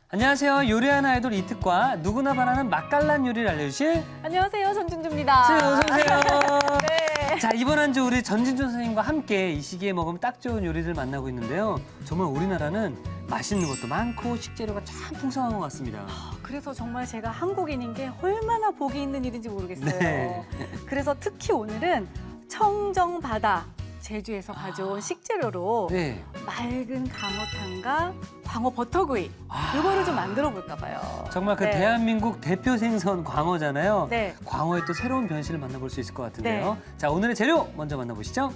안녕하세요. 요리하는 아이돌 이특과 누구나 반하는 맛깔난 요리를 알려주실 안녕하세요. 전진주입니다. 선생님 어서 오세요. 네. 자, 이번 한 주 우리 전진주 선생님과 함께 이 시기에 먹으면 딱 좋은 요리들 만나고 있는데요. 정말 우리나라는 맛있는 것도 많고 식재료가 참 풍성한 것 같습니다. 그래서 정말 제가 한국인인 게 얼마나 복이 있는 일인지 모르겠어요. 네. 그래서 특히 오늘은 청정 바다 제주에서 가져온 식재료로 네. 맑은 광어탕과 광어 버터구이 이거를 좀 만들어 볼까 봐요. 정말 그 네. 대한민국 대표 생선 광어잖아요. 네. 광어의 또 새로운 변신을 만나볼 수 있을 것 같은데요. 자, 오늘의 재료 먼저 만나보시죠.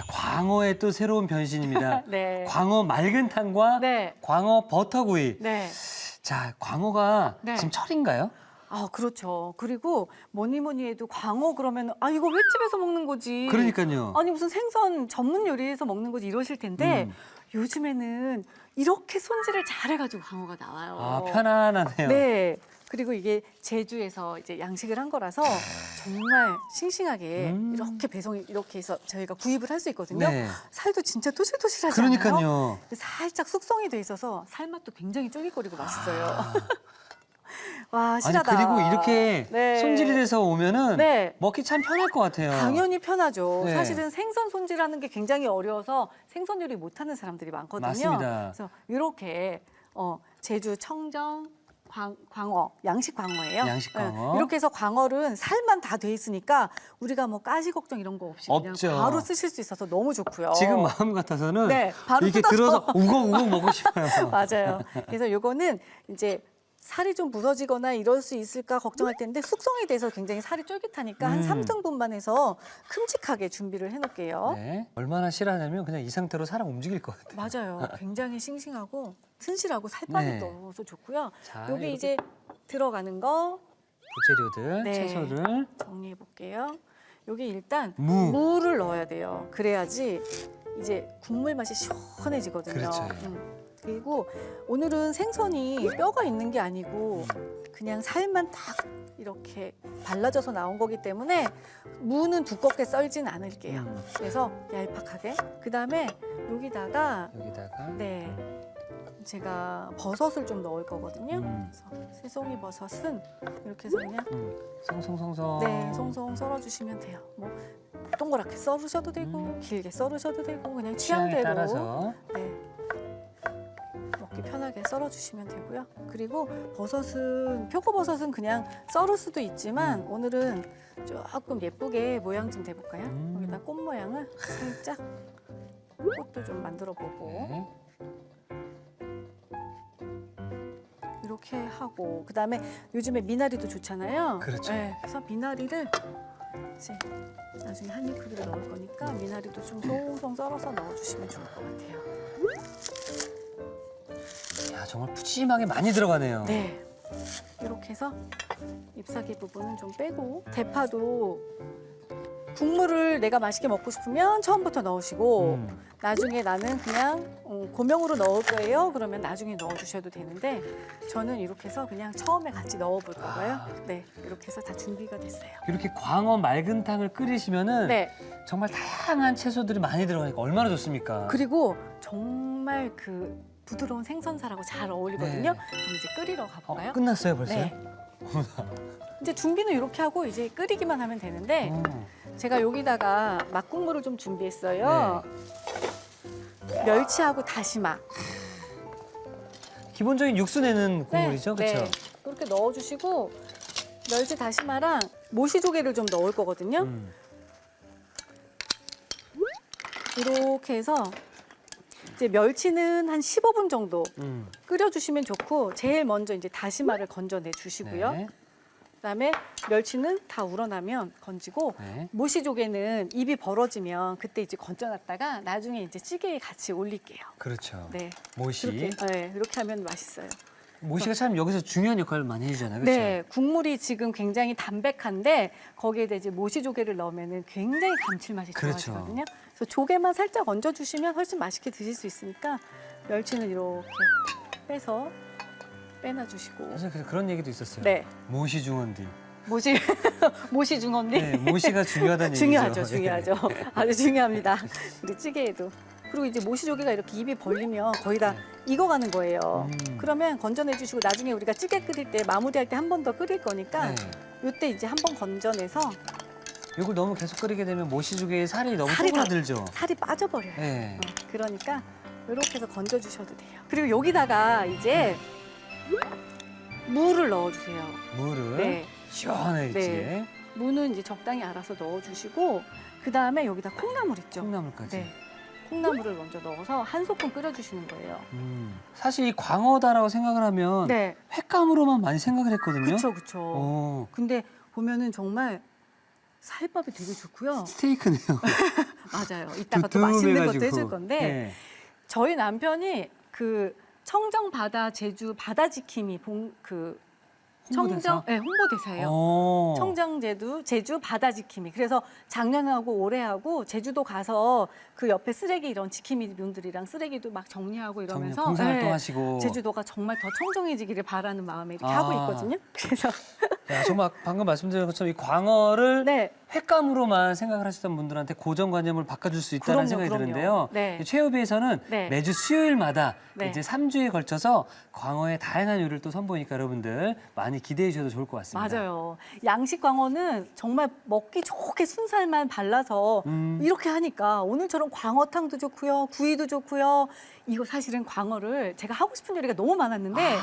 광어의 또 새로운 변신입니다. 네. 광어 맑은탕과 네. 광어 버터구이. 네. 자, 광어가 네. 지금 철인가요? 아, 그렇죠. 그리고 뭐니 해도 광어 그러면 이거 횟집에서 먹는 거지. 그러니까요. 아니 무슨 생선 전문 요리에서 먹는 거지 이러실 텐데 요즘에는 이렇게 손질을 잘해가지고 광어가 나와요. 아, 편안하네요. 네. 그리고 이게 제주에서 이제 양식을 한 거라서 정말 싱싱하게 이렇게 배송이 이렇게 해서 저희가 구입을 할 수 있거든요. 네. 살도 진짜 토실토실하지 않아요? 그러니까요. 살짝 숙성이 돼 있어서 살맛도 굉장히 쫄깃거리고 맛있어요. 와, 아니, 실하다. 그리고 이렇게 네. 손질이 돼서 오면은 네. 먹기 참 편할 것 같아요. 당연히 편하죠. 네. 사실은 생선 손질하는 게 굉장히 어려워서 생선 요리 못하는 사람들이 많거든요. 맞습니다. 그래서 이렇게 제주 청정 광어, 양식 광어예요. 양식 광어. 네. 이렇게 해서 광어는 살만 다 돼 있으니까 우리가 뭐 가시 걱정 이런 거 없이 그냥 없죠. 바로 쓰실 수 있어서 너무 좋고요. 지금 마음 같아서는 네, 바로 이렇게 뜯어서. 들어서 우걱우걱 먹고 싶어요. 맞아요. 그래서 요거는 이제 살이 좀 부서지거나 이럴 수 있을까 걱정할 텐데 숙성이 돼서 굉장히 살이 쫄깃하니까 한 3등분만 해서 큼직하게 준비를 해놓을게요. 네. 얼마나 실하냐면 그냥 이 상태로 사람 움직일 것 같아요. 맞아요. 굉장히 싱싱하고 튼실하고 살밥이 네. 넣어서 좋고요. 자, 여기 이렇게 이제 들어가는 거 부재료들, 네. 채소들. 정리해 볼게요. 여기 일단 무. 무를 넣어야 돼요. 그래야지 이제 국물 맛이 시원해지거든요. 그렇죠. 그리고 오늘은 생선이 뼈가 있는 게 아니고 그냥 살만 딱 이렇게 발라져서 나온 거기 때문에 무는 두껍게 썰진 않을게요. 그래서 얄팍하게. 그다음에 여기다가 네, 제가 버섯을 좀 넣을 거거든요. 그래서 새송이 버섯은 이렇게 해서 그냥 송송송송. 네, 송송 썰어주시면 돼요. 뭐 동그랗게 썰으셔도 되고 길게 썰으셔도 되고 그냥 취향에 취향대로 따라서. 네, 먹기 편하게 썰어주시면 되고요. 그리고 버섯은 표고버섯은 그냥 썰을 수도 있지만 오늘은 조금 예쁘게 모양 좀 대볼까요? 여기다 꽃 모양을 살짝 꽃도 좀 만들어보고 네. 이렇게 하고 그다음에 요즘에 미나리도 좋잖아요. 그렇죠. 네, 그래서 미나리를 이제 나중에 한 입 크기로 넣을 거니까 미나리도 좀 송송 썰어서 넣어주시면 좋을 것 같아요. 야, 정말 푸짐하게 많이 들어가네요. 네, 이렇게 해서 잎사귀 부분은 좀 빼고 대파도 국물을 내가 맛있게 먹고 싶으면 처음부터 넣으시고 나중에 나는 그냥 고명으로 넣을 거예요. 그러면 나중에 넣어주셔도 되는데 저는 이렇게 해서 그냥 처음에 같이 넣어볼 거고요. 네, 이렇게 해서 다 준비가 됐어요. 이렇게 광어 맑은탕을 끓이시면은 네, 정말 다양한 채소들이 많이 들어가니까 얼마나 좋습니까? 그리고 정말 그 부드러운 생선살하고 잘 어울리거든요. 네. 그럼 이제 끓이러 가볼까요? 끝났어요 벌써요? 네. 이제 준비는 이렇게 하고 이제 끓이기만 하면 되는데 제가 여기다가 막국물을 좀 준비했어요. 멸치하고 다시마. 기본적인 육수 내는 국물이죠, 그렇죠? 네. 이렇게 넣어주시고 멸치 다시마랑 모시조개를 좀 넣을 거거든요. 이렇게 해서 이제 멸치는 한 15분 정도 끓여주시면 좋고 제일 먼저 이제 다시마를 건져내 주시고요. 네. 그다음에 멸치는 다 우러나면 건지고 네. 모시조개는 입이 벌어지면 그때 이제 건져놨다가 나중에 이제 찌개에 같이 올릴게요. 그렇죠. 네. 모시. 이렇게 하면 맛있어요. 모시가 참 여기서 중요한 역할을 많이 해주잖아요, 그렇죠? 네, 국물이 지금 굉장히 담백한데 거기에다 이제 모시조개를 넣으면 굉장히 감칠맛이 그렇죠. 좋아지거든요. 그래서 조개만 살짝 얹어주시면 훨씬 맛있게 드실 수 있으니까 멸치는 이렇게 빼서 빼놔주시고. 사실 그런 얘기도 있었어요. 네, 모시 중원디. 모시 중언니. 네, 모시가 중요하다는 중요하죠, 얘기죠. 중요하죠. 아주 중요합니다. 우리 찌개에도. 그리고 이제 모시조개가 이렇게 입이 벌리면 거의 다 익어가는 거예요. 그러면 건져내주시고 나중에 우리가 찌개 끓일 때 마무리할 때 한 번 더 끓일 거니까 네. 이때 이제 한 번 건져내서 이걸 너무 계속 끓이게 되면 모시조개의 살이 너무 살이 쪼그라들죠. 살이 빠져버려요. 네. 그러니까 이렇게 해서 건져주셔도 돼요. 그리고 여기다가 이제 무를 넣어주세요. 물을 네. 시원하게 네. 찌개. 무는 이제 적당히 알아서 넣어주시고 그 다음에 여기다 콩나물 있죠. 콩나물까지. 네. 콩나물을 먼저 넣어서 한 소끔 끓여주시는 거예요. 사실 이 광어다라고 생각을 하면 네. 횟감으로만 많이 생각을 했거든요. 그쵸, 그쵸. 오, 근데 보면은 정말 살밥이 되게 좋고요. 스테이크네요. 맞아요. 이따가 또 맛있는 것도 두툼해가지고. 해줄 건데 네. 저희 남편이 그 청정 바다 제주 바다 지킴이 홍보대사? 네, 홍보대사예요. 오. 청정 제주 바다 지킴이. 그래서 작년하고 올해하고 제주도 가서 그 옆에 쓰레기 이런 지킴이 분들이랑 쓰레기도 막 정리하고 이러면서 봉사활동하시고. 제주도가 정말 더 청정해지기를 바라는 마음에 이렇게 아. 하고 있거든요. 그래서 야, 정말 방금 말씀드린 것처럼 이 광어를 네. 횟감으로만 생각을 하시던 분들한테 고정관념을 바꿔줄 수 있다는 그럼요, 생각이 그럼요. 드는데요. 네. 이 최후비에서는 네. 매주 수요일마다 네. 이제 3주에 걸쳐서 광어의 다양한 요리를 또 선보이니까 여러분들 많이 기대해 주셔도 좋을 것 같습니다. 맞아요. 양식 광어는 정말 먹기 좋게 순살만 발라서 이렇게 하니까 오늘처럼 광어탕도 좋고요, 구이도 좋고요. 이거 사실은 광어를 제가 하고 싶은 요리가 너무 많았는데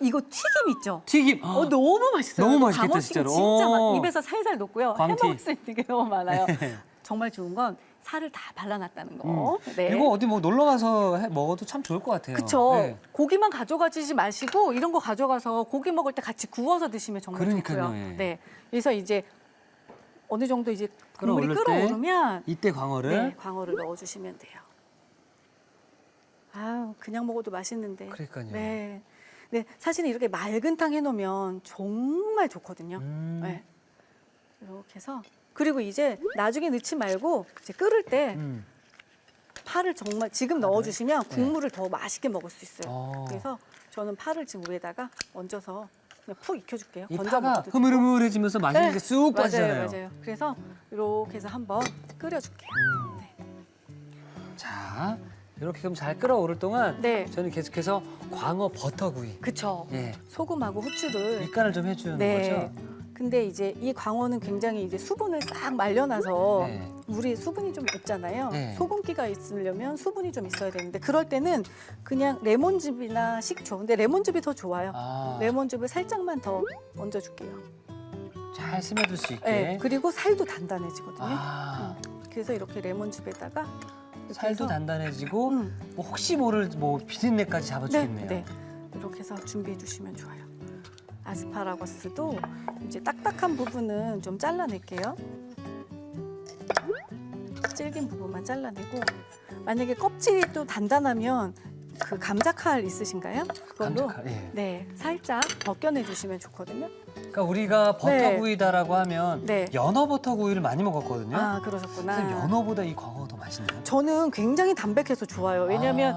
이거 튀김 있죠? 튀김. 너무 맛있어요. 너무 맛있겠다, 광어튀김 진짜로. 진짜 오. 입에서 살살 녹고요. 광튀. 해먹을 수 있는 게 너무 많아요. 네. 정말 좋은 건 살을 다 발라놨다는 거. 네. 이거 어디 뭐 놀러 가서 먹어도 참 좋을 것 같아요. 그쵸. 네. 고기만 가져가지 마시고 이런 거 가져가서 고기 먹을 때 같이 구워서 드시면 정말 그러니까요, 좋고요. 예. 네. 그래서 이제 어느 정도 이제 국물이 끓어오를 때 끓어오르면 이때 광어를 네, 광어를 넣어주시면 돼요. 아우, 그냥 먹어도 맛있는데. 그러니까요. 네. 네, 사실은 이렇게 맑은 탕 해놓으면 정말 좋거든요. 네. 이렇게 해서 그리고 이제 나중에 넣지 말고 이제 끓을 때 파를 정말 지금 넣어주시면 국물을 더 맛있게 먹을 수 있어요. 그래서 저는 파를 지금 위에다가 얹어서 그냥 푹 익혀줄게요. 이 건져 파가 먹어도 되고. 흐물흐물해지면서 맛있는 게 쑥 맞아요, 빠지잖아요. 맞아요. 그래서 이렇게 해서 한번 끓여줄게요. 자, 이렇게 그럼 잘 끓어오를 동안 네. 저는 계속해서 광어 버터구이. 그쵸. 예. 소금하고 후추를. 밑간을 좀 해주는 네. 거죠. 근데 이제 이 광어는 굉장히 이제 수분을 싹 말려놔서 네. 물이 수분이 좀 있잖아요. 네. 소금기가 있으려면 수분이 좀 있어야 되는데 그럴 때는 그냥 레몬즙이나 식초. 근데 레몬즙이 더 좋아요. 레몬즙을 살짝만 더 얹어줄게요. 잘 스며들 수 있게. 네. 그리고 살도 단단해지거든요. 아, 그래서 이렇게 레몬즙에다가 이렇게 살도 해서 단단해지고 음. 뭐 혹시 모를 뭐 비린내까지 잡아주겠네요. 네. 이렇게 해서 준비해 주시면 좋아요. 아스파라거스도 이제 딱딱한 부분은 좀 잘라낼게요. 질긴 부분만 잘라내고 만약에 껍질이 또 단단하면 그 감자칼 있으신가요? 그걸로 감자칼, 예. 네 살짝 벗겨내 주시면 좋거든요. 그러니까 우리가 버터구이다라고 하면 네. 연어 버터구이를 많이 먹었거든요. 아 그러셨구나. 선생님, 연어보다 이 광어가 더 맛있나요? 저는 굉장히 담백해서 좋아요. 왜냐하면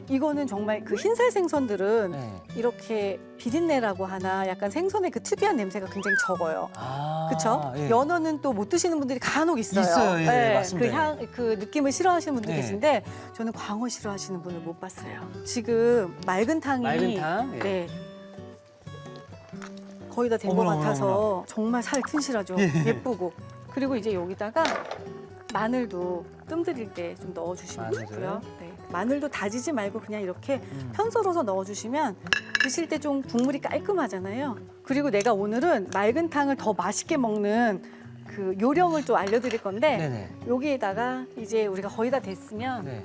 이거는 정말 그 흰살 생선들은 네. 이렇게 비린내라고 하나 약간 생선의 그 특이한 냄새가 굉장히 적어요. 그렇죠? 예. 연어는 또 못 드시는 분들이 간혹 있어요. 있어요. 예, 맞습니다. 그 느낌을 싫어하시는 분들 네. 계신데 저는 광어 싫어하시는 분을 못 봤어요. 지금 맑은 탕이 맑은 탕. 예. 네. 거의 다 된 것 어머나, 같아서 정말 살 튼실하죠. 예. 예쁘고. 그리고 이제 여기다가 마늘도 뜸들일 때 좀 넣어주시면 마늘을? 좋고요. 네. 마늘도 다지지 말고 그냥 이렇게 음. 편썰어서 넣어주시면 드실 때 좀 국물이 깔끔하잖아요. 그리고 내가 오늘은 맑은 탕을 더 맛있게 먹는 그 요령을 또 알려드릴 건데 네네. 여기에다가 이제 우리가 거의 다 됐으면 네.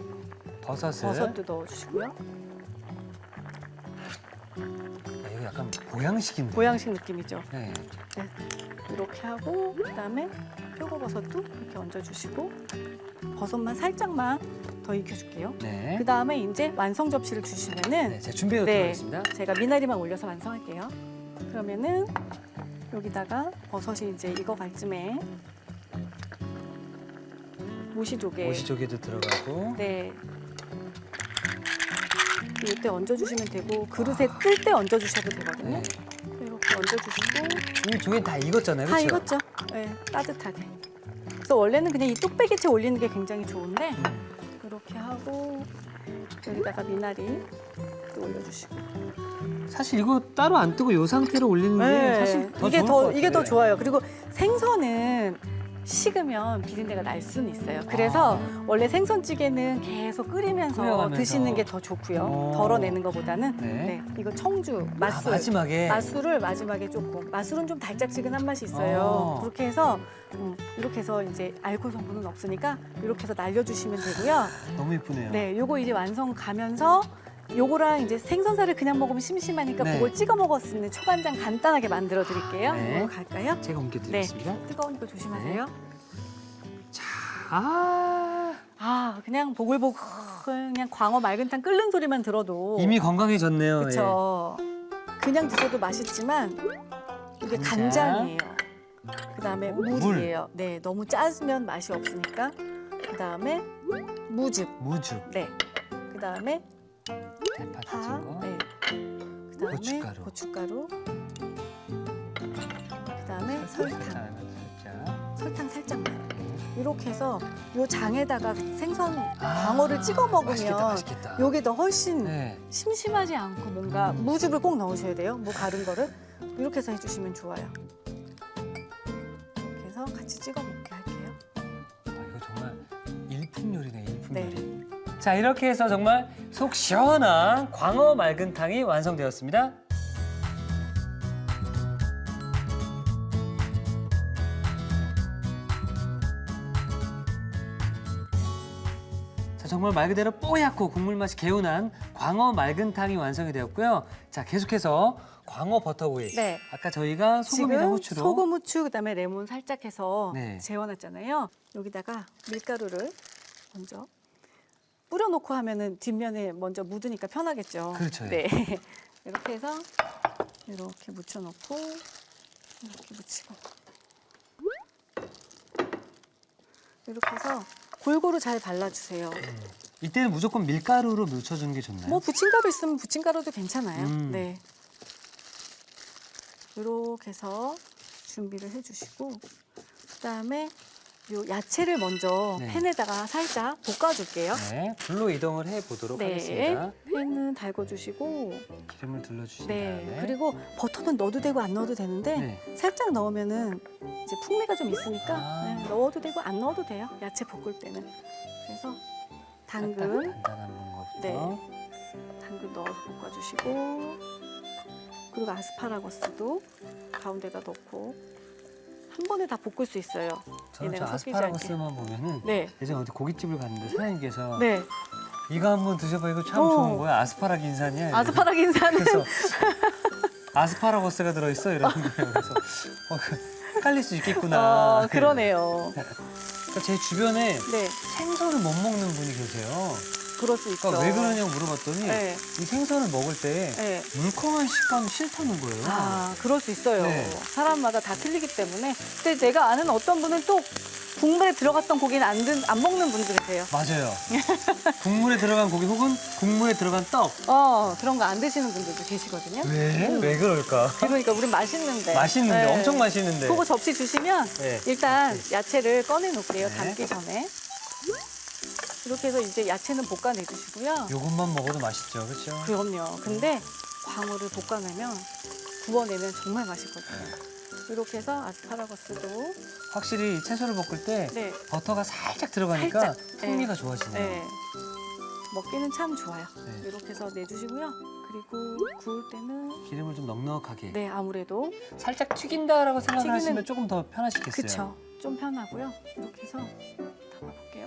버섯을. 버섯도 넣어주시고요. 이거 약간 보양식인데. 보양식 느낌이죠. 네. 이렇게 하고 그다음에 표고버섯도 이렇게 얹어주시고 버섯만 살짝만 더 익혀줄게요. 네. 그다음에 이제 완성 접시를 주시면은 네, 제가 준비해 놓도록 네. 하겠습니다. 제가 미나리만 올려서 완성할게요. 그러면은 여기다가 버섯이 이제 익어갈 쯤에 모시조개. 오시조개도 들어가고. 네. 이때 얹어주시면 되고 그릇에 뜰 때 얹어주셔도 되거든요. 네. 이렇게 얹어주시고 이 조개 다 익었잖아요, 다 그렇죠? 익었죠? 네, 따뜻하게. 그래서 원래는 그냥 이 뚝배기채 올리는 게 굉장히 좋은데 이렇게 하고 여기다가 미나리 또 올려주시고. 사실 이거 따로 안 뜨고 이 상태로 올리는 게 네, 사실 더 이게 좋을 것 더 같아요. 이게 더 좋아요. 그리고 생선은 식으면 비린내가 날 수는 있어요. 그래서 원래 생선찌개는 계속 끓이면서 끓여가면서. 드시는 게 더 좋고요. 오. 덜어내는 것보다는. 네. 네, 이거 청주 맛술. 마지막에. 맛술을 마지막에 조금. 맛술은 좀 달짝지근한 맛이 있어요. 그렇게 해서 이렇게 해서 이제 알코올 성분은 없으니까 이렇게 해서 날려주시면 되고요. 너무 예쁘네요. 네, 요거 이제 완성 가면서 요거랑 이제 생선살을 그냥 먹으면 심심하니까 네. 그걸 찍어 먹을 수 있는 초간장 간단하게 만들어 드릴게요. 네. 이거 갈까요? 제가 옮겨드리겠습니다. 뜨거우니까 조심하세요. 아, 그냥 보글보글 그냥 광어 맑은탕 끓는 소리만 들어도 이미 건강해졌네요. 그렇죠. 그냥 드셔도 맛있지만 이게 간장. 간장이에요. 그다음에 물이에요. 네, 너무 짜면 맛이 없으니까. 그다음에 무즙. 무죽, 네. 그다음에 대파 파. 다진 거, 네. 그다음에 고춧가루. 고춧가루. 그다음에 설탕. 살짝. 설탕 살짝만. 네. 이렇게 해서 요 장에다가 생선 광어를 찍어 맛있겠다, 먹으면 맛있겠다. 요게 더 훨씬 네. 심심하지 않고 뭔가 무즙을 꼭 넣으셔야 돼요. 무 가른 거를 이렇게 해서 해주시면 좋아요. 이렇게 해서 같이 찍어 먹게 할게요. 이거 정말 일품 요리네, 일품 네. 요리. 자, 이렇게 해서 정말 속 시원한 광어 맑은탕이 완성되었습니다. 자, 정말 말 그대로 뽀얗고 국물 맛이 개운한 광어 맑은탕이 완성이 되었고요. 자, 계속해서 광어 버터구이. 네. 아까 저희가 소금이랑 지금 후추로 소금, 후추, 그다음에 레몬 살짝 해서 네. 재워놨잖아요. 여기다가 밀가루를 먼저 뿌려놓고 하면은 뒷면에 먼저 묻으니까 편하겠죠. 그렇죠. 네. 이렇게 해서 이렇게 묻혀놓고 이렇게 묻히고 이렇게 해서 골고루 잘 발라주세요. 이때는 무조건 밀가루로 묻혀주는 게 좋나요? 뭐 부침가루 있으면 부침가루도 괜찮아요. 음. 네. 이렇게 해서 준비를 해주시고 그다음에 요 야채를 먼저 네. 팬에다가 살짝 볶아줄게요. 네, 불로 이동을 해 보도록 네, 하겠습니다. 팬은 달궈주시고 기름을 둘러주신 네, 다음에 그리고 버터는 넣어도 되고 안 넣어도 되는데 네. 살짝 넣으면은 이제 풍미가 좀 있으니까 아. 네, 넣어도 되고 안 넣어도 돼요. 야채 볶을 때는. 그래서 당근, 간단한 것부터 네. 당근 넣어서 볶아주시고 그리고 아스파라거스도 가운데다 넣고 한 번에 다 볶을 수 있어요. 저는 저 얘네가 섞이지 않게. 아스파라거스만 보면은 네, 예전에 어디 고깃집을 갔는데 사장님께서 네. 이거 한번 드셔봐, 이거 참 오. 좋은 거야, 아스파라 긴산이야. 아스파라거 인사는 그래서 아스파라거스가 들어있어 이러는 거예요. 그래서 헷갈릴 수 있겠구나. 그러네요. 그러니까 제 주변에 네, 생선을 못 먹는 분이 계세요. 그럴 수 있죠. 그러니까 왜 그러냐고 물어봤더니 네, 이 생선을 먹을 때 네. 물컹한 식감이 싫다는 거예요. 아, 그럴 수 있어요. 네. 사람마다 다 틀리기 때문에. 근데 제가 아는 어떤 분은 또 국물에 들어갔던 고기는 안 먹는 분도 계세요. 맞아요. 국물에 들어간 고기 혹은 국물에 들어간 떡. 그런 거 안 드시는 분들도 계시거든요. 왜? 왜 그럴까? 그러니까 우린 맛있는데. 맛있는데, 네. 엄청 맛있는데. 그거 접시 주시면 네. 일단 야채를 꺼내 놓을게요. 네. 담기 전에. 이렇게 해서 이제 야채는 볶아내 주시고요. 요것만 먹어도 맛있죠, 그렇죠? 그럼요. 근데 광어를 볶아내면 구워내면 정말 맛있거든요. 이렇게 해서 아스파라거스도 확실히 채소를 볶을 때 네, 버터가 살짝 들어가니까 살짝, 풍미가 좋아지네요. 네. 먹기는 참 좋아요. 네. 이렇게 해서 내주시고요. 그리고 구울 때는 기름을 좀 넉넉하게. 네, 아무래도 살짝 튀긴다라고 생각하시면 튀기는- 조금 더 편하시겠어요. 그쵸. 좀 편하고요. 이렇게 해서 담아볼게요.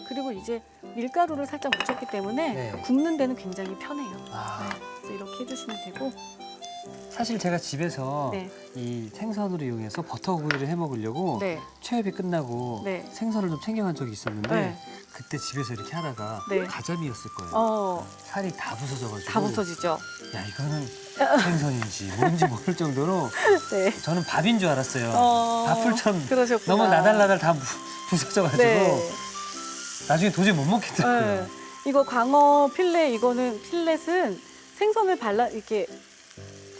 그리고 이제 밀가루를 살짝 묻혔기 때문에 네. 굽는 데는 굉장히 편해요. 아, 네, 그래서 이렇게 해주시면 되고. 사실 제가 집에서 네, 이 생선으로 이용해서 버터구이를 해 먹으려고 네, 취업이 끝나고 네. 생선을 좀 챙겨간 적이 있었는데 네. 그때 집에서 이렇게 하다가 네. 가자미였을 거예요. 살이 살이 다 부서져가지고 다 부서지죠. 야 이거는 생선인지 뭔지 모를 정도로 네. 저는 밥인 줄 알았어요. 밥풀처럼 그러셨구나. 너무 나달나달 다 부서져가지고 네. 나중에 도저히 못 먹겠더라고요. 네. 이거 광어 필렛, 이거는 필렛은 생선을 이렇게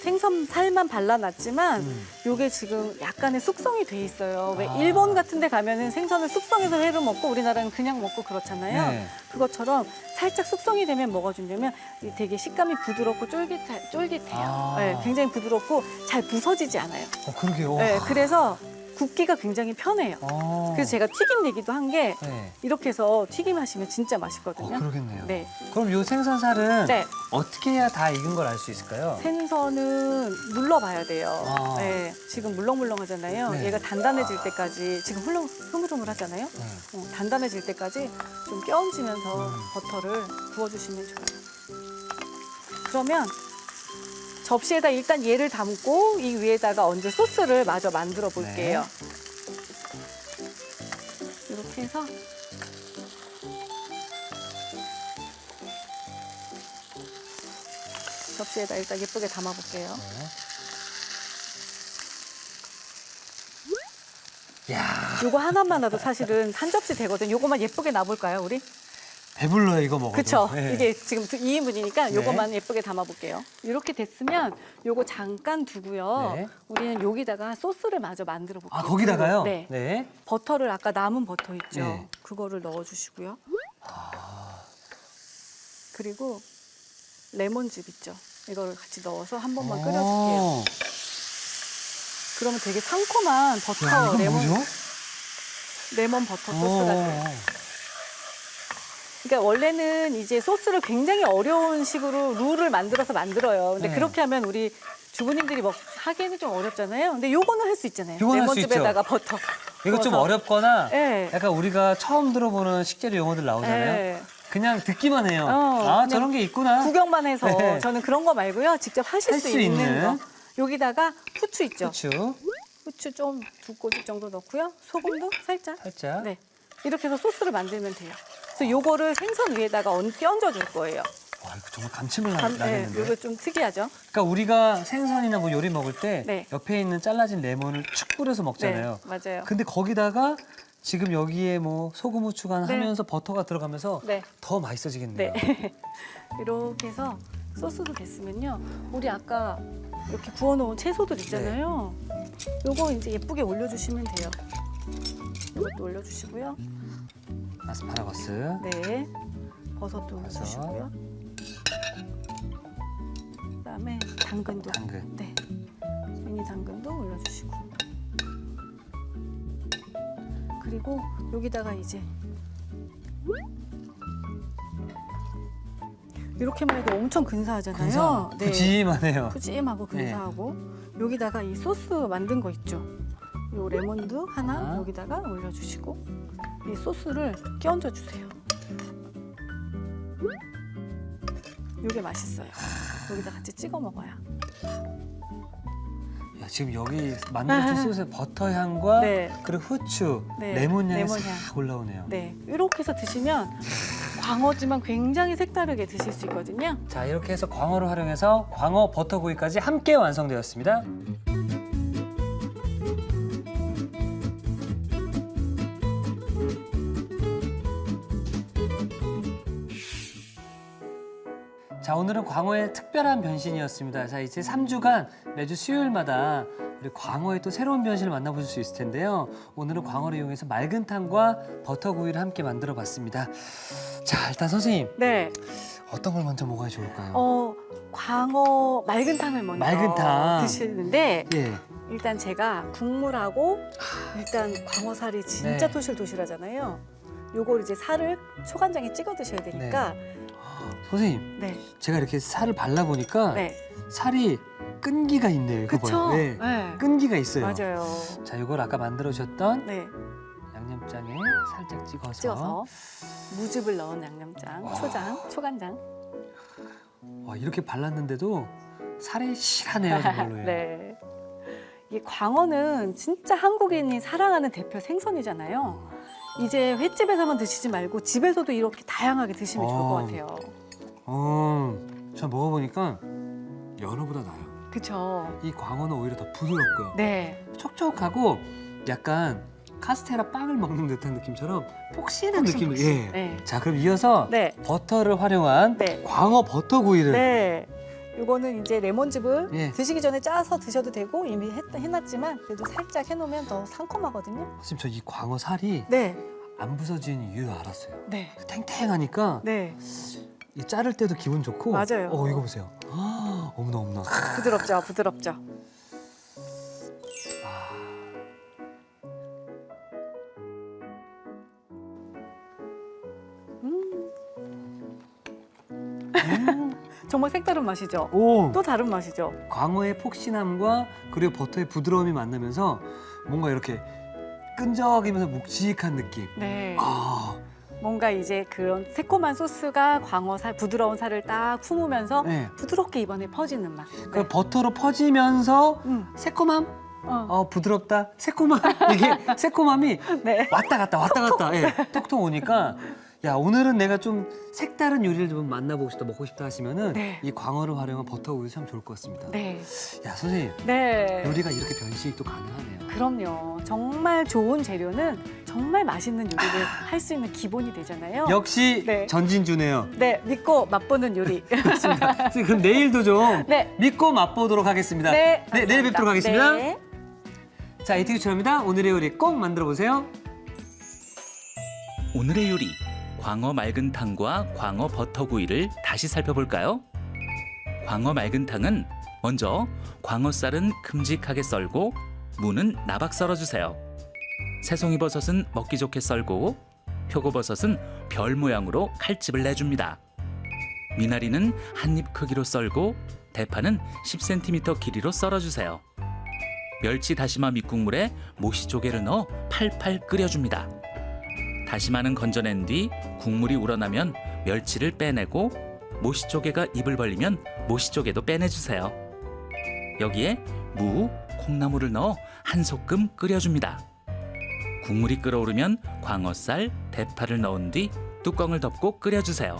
생선 살만 발라놨지만 요게 지금 약간의 숙성이 돼 있어요. 왜 아. 일본 같은 데 가면은 생선을 숙성해서 회로 먹고 우리나라는 그냥 먹고 그렇잖아요. 네. 그것처럼 살짝 숙성이 되면 뭐가 좋냐면 되게 식감이 부드럽고 쫄깃해요. 아. 네, 굉장히 부드럽고 잘 부서지지 않아요. 그러게요. 네, 그래서 굽기가 굉장히 편해요. 그래서 제가 튀김 얘기도 한 게 네. 이렇게 해서 튀김하시면 진짜 맛있거든요. 그러겠네요. 네. 그럼 요 생선살은 네. 어떻게 해야 다 익은 걸 알 수 있을까요? 생선은 눌러봐야 돼요. 아. 네, 지금 물렁물렁하잖아요. 네. 얘가 단단해질 때까지 지금 흐물흐물하잖아요. 네. 단단해질 때까지 좀 껴얹으면서 버터를 구워주시면 좋아요. 그러면 접시에다 일단 얘를 담고 이 위에다가 얹을 소스를 마저 만들어 볼게요. 이렇게 해서 접시에다 일단 예쁘게 담아 볼게요. 야 요거 하나만 놔도 사실은 한 접시 되거든요. 요거만 예쁘게 놔볼까요, 우리? 배불러요 이거 먹어도. 그쵸? 네. 이게 지금 2인분이니까 네. 요거만 예쁘게 담아볼게요. 이렇게 됐으면 요거 잠깐 두고요. 네. 우리는 여기다가 소스를 마저 만들어 볼게요. 아 거기다가요? 네. 네. 버터를 아까 남은 버터 있죠? 네. 그거를 넣어주시고요. 그리고 레몬즙 있죠? 이거를 같이 넣어서 한 번만 끓여줄게요. 그러면 되게 상콤한 버터, 야, 이거 레몬, 뭐죠? 레몬 버터 소스가 돼요. 그러니까 원래는 이제 소스를 굉장히 어려운 식으로 룰을 만들어요. 근데 네. 그렇게 하면 우리 주부님들이 하기에는 좀 어렵잖아요. 근데 요거는 할 수 있잖아요. 요거는 할수 레몬즙에다가 버터. 이거 좀 부어서. 어렵거나 네. 약간 우리가 처음 들어보는 식재료 용어들 나오잖아요. 네. 그냥 듣기만 해요. 그냥 저런 게 있구나. 구경만 해서 네. 저는 그런 거 말고요. 직접 하실 할 수 수 있는 있는. 거. 여기다가 후추 있죠? 후추 후추 좀 2꼬집 정도 넣고요. 소금도 살짝. 살짝. 네. 이렇게 해서 소스를 만들면 돼요. 그래서 요거를 생선 위에다가 얹어 줄 거예요. 와 이거 정말 감칠맛 네, 나겠는데. 요거 좀 특이하죠? 그러니까 우리가 생선이나 뭐 요리 먹을 때 네. 옆에 있는 잘라진 레몬을 축 뿌려서 먹잖아요. 네, 맞아요. 근데 거기다가 지금 여기에 뭐 소금 후추가 네. 하면서 버터가 들어가면서 네. 더 맛있어지겠네요. 네. 이렇게 해서 소스도 됐으면요. 우리 아까 이렇게 구워놓은 채소들 있잖아요. 요거 이제 예쁘게 올려주시면 돼요. 이것도 올려주시고요. 아스파라거스. 네. 버섯도 올려주시고요. 그다음에 당근도. 당근. 네. 미니 당근도 올려주시고. 그리고 여기다가 이제 이렇게만 해도 엄청 근사하잖아요. 네. 푸짐하네요. 푸짐하고 근사하고 여기다가 이 소스 만든 거 있죠. 요 레몬도 하나 아. 여기다가 올려주시고 이 소스를 끼얹어 주세요. 요게 맛있어요. 여기다 같이 찍어 먹어야. 야, 지금 여기 만들어진 소스에 버터 향과 네. 그리고 후추, 네, 레몬 향이 레몬 싹 향. 올라오네요. 네, 이렇게 해서 드시면 광어지만 굉장히 색다르게 드실 수 있거든요. 자 이렇게 해서 광어를 활용해서 광어 버터구이까지 함께 완성되었습니다. 자, 오늘은 광어의 특별한 변신이었습니다. 자, 이제 3주간 매주 수요일마다 우리 광어의 또 새로운 변신을 만나보실 수 있을 텐데요. 오늘은 광어를 이용해서 맑은탕과 버터구이를 함께 만들어 봤습니다. 자, 일단 선생님, 네. 어떤 걸 먼저 먹어야 좋을까요? 광어 맑은탕을 먼저 맑은탕. 드시는데 예. 일단 제가 국물하고 일단 광어살이 진짜 네. 토실토실하잖아요. 요걸 이제 살을 초간장에 찍어 드셔야 되니까 선생님, 네. 제가 이렇게 살을 발라보니까 네. 살이 끈기가 있네요. 이거 그쵸? 봐요. 네. 네. 끈기가 있어요. 맞아요. 자, 이걸 아까 만들어 주셨던 네. 양념장에 살짝 찍어서 무즙을 넣은 양념장, 와. 초장, 초간장. 와, 이렇게 발랐는데도 살이 실하네요, 정말로. 네. 이 광어는 진짜 한국인이 사랑하는 대표 생선이잖아요. 이제 횟집에서만 드시지 말고 집에서도 이렇게 다양하게 드시면 좋을 것 같아요. 저 먹어보니까 연어보다 나아요. 그쵸? 이 광어는 오히려 더 부드럽고요. 네. 촉촉하고 약간 카스테라 빵을 먹는 듯한 느낌처럼 폭신한 느낌을. 예. 네. 자, 그럼 이어서 네. 버터를 활용한 네. 광어 버터구이를. 네. 이거는 이제 레몬즙을 예. 드시기 전에 짜서 드셔도 되고 이미 해놨지만 그래도 살짝 해놓으면 더 상큼하거든요. 선생님, 저 이 광어 살이 네. 안 부서지는 이유 알았어요. 네. 탱탱하니까 네. 이 자를 때도 기분 좋고. 맞아요. 이거 보세요. 어머나 어머나. 부드럽죠, 부드럽죠. 정말 색다른 맛이죠. 오. 또 다른 맛이죠. 광어의 폭신함과 그리고 버터의 부드러움이 만나면서 뭔가 이렇게 끈적이면서 묵직한 느낌. 네. 아, 뭔가 이제 그런 새콤한 소스가 광어살, 부드러운 살을 딱 품으면서 네. 부드럽게 입안에 퍼지는 맛. 그 버터로 퍼지면서 새콤함, 부드럽다, 새콤함 이게 새콤함이 네. 왔다 갔다, 예, 톡톡 오니까. 야, 오늘은 내가 좀 색다른 요리를 좀 만나보고 싶다, 먹고 싶다 하시면은 네. 이 광어를 활용한 버터구이 참 좋을 것 같습니다. 네. 야, 선생님, 네. 요리가 이렇게 변신이 또 가능하네요. 그럼요. 정말 좋은 재료는 정말 맛있는 요리를 할 수 있는 기본이 되잖아요. 역시 네. 전진주네요. 네, 믿고 맛보는 요리. 그렇습니다. 선생님, 그럼 내일도 좀 네. 믿고 맛보도록 하겠습니다. 네, 네, 내일 뵙도록 하겠습니다. 네. 자, 이태규 처럼입니다. 오늘의 요리 꼭 만들어 보세요. 오늘의 요리 광어 맑은탕과 광어 버터구이를 다시 살펴볼까요? 광어 맑은탕은 먼저 광어살은 큼직하게 썰고 무는 나박 썰어주세요. 새송이버섯은 먹기 좋게 썰고 표고버섯은 별 모양으로 칼집을 내줍니다. 미나리는 한입 크기로 썰고 대파는 10cm 길이로 썰어주세요. 멸치 다시마 밑국물에 모시조개를 넣어 팔팔 끓여줍니다. 다시마는 건져낸 뒤 국물이 우러나면 멸치를 빼내고 모시조개가 입을 벌리면 모시조개도 빼내주세요. 여기에 무, 콩나물을 넣어 한 소끔 끓여줍니다. 국물이 끓어오르면 광어살, 대파를 넣은 뒤 뚜껑을 덮고 끓여주세요.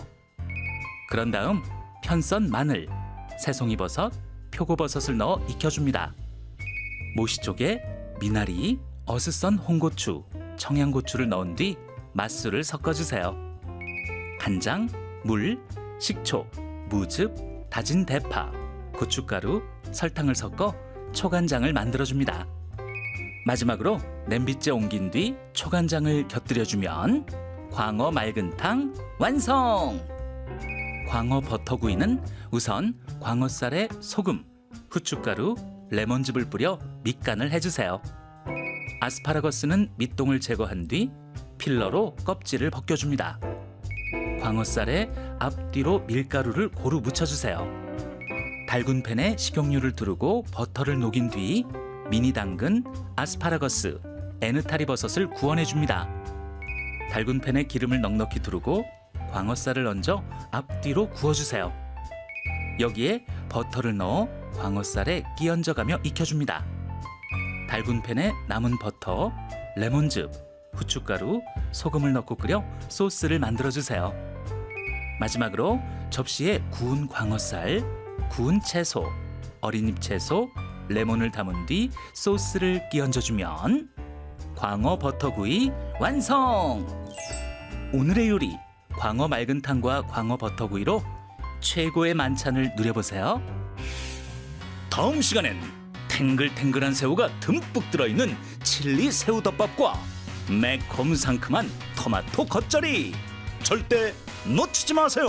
그런 다음 편썬 마늘, 새송이버섯, 표고버섯을 넣어 익혀줍니다. 모시조개, 미나리, 어슷 썬 홍고추, 청양고추를 넣은 뒤 맛술을 섞어주세요. 간장, 물, 식초, 무즙, 다진 대파, 고춧가루, 설탕을 섞어 초간장을 만들어줍니다. 마지막으로 냄비째 옮긴 뒤 초간장을 곁들여주면 광어 맑은탕 완성! 광어 버터구이는 우선 광어살에 소금, 후춧가루, 레몬즙을 뿌려 밑간을 해주세요. 아스파라거스는 밑동을 제거한 뒤 필러로 껍질을 벗겨줍니다. 광어살에 앞뒤로 밀가루를 고루 묻혀주세요. 달군 팬에 식용유를 두르고 버터를 녹인 뒤 미니 당근, 아스파라거스, 에느타리 버섯을 구워내줍니다. 달군 팬에 기름을 넉넉히 두르고 광어살을 얹어 앞뒤로 구워주세요. 여기에 버터를 넣어 광어살에 끼얹어가며 익혀줍니다. 달군 팬에 남은 버터, 레몬즙, 후춧가루, 소금을 넣고 끓여 소스를 만들어주세요. 마지막으로 접시에 구운 광어살, 구운 채소, 어린잎 채소, 레몬을 담은 뒤 소스를 끼얹어주면 광어 버터구이 완성! 오늘의 요리 광어 맑은탕과 광어 버터구이로 최고의 만찬을 누려보세요. 다음 시간엔 탱글탱글한 새우가 듬뿍 들어있는 칠리 새우덮밥과 매콤 상큼한 토마토 겉절이 절대 놓치지 마세요.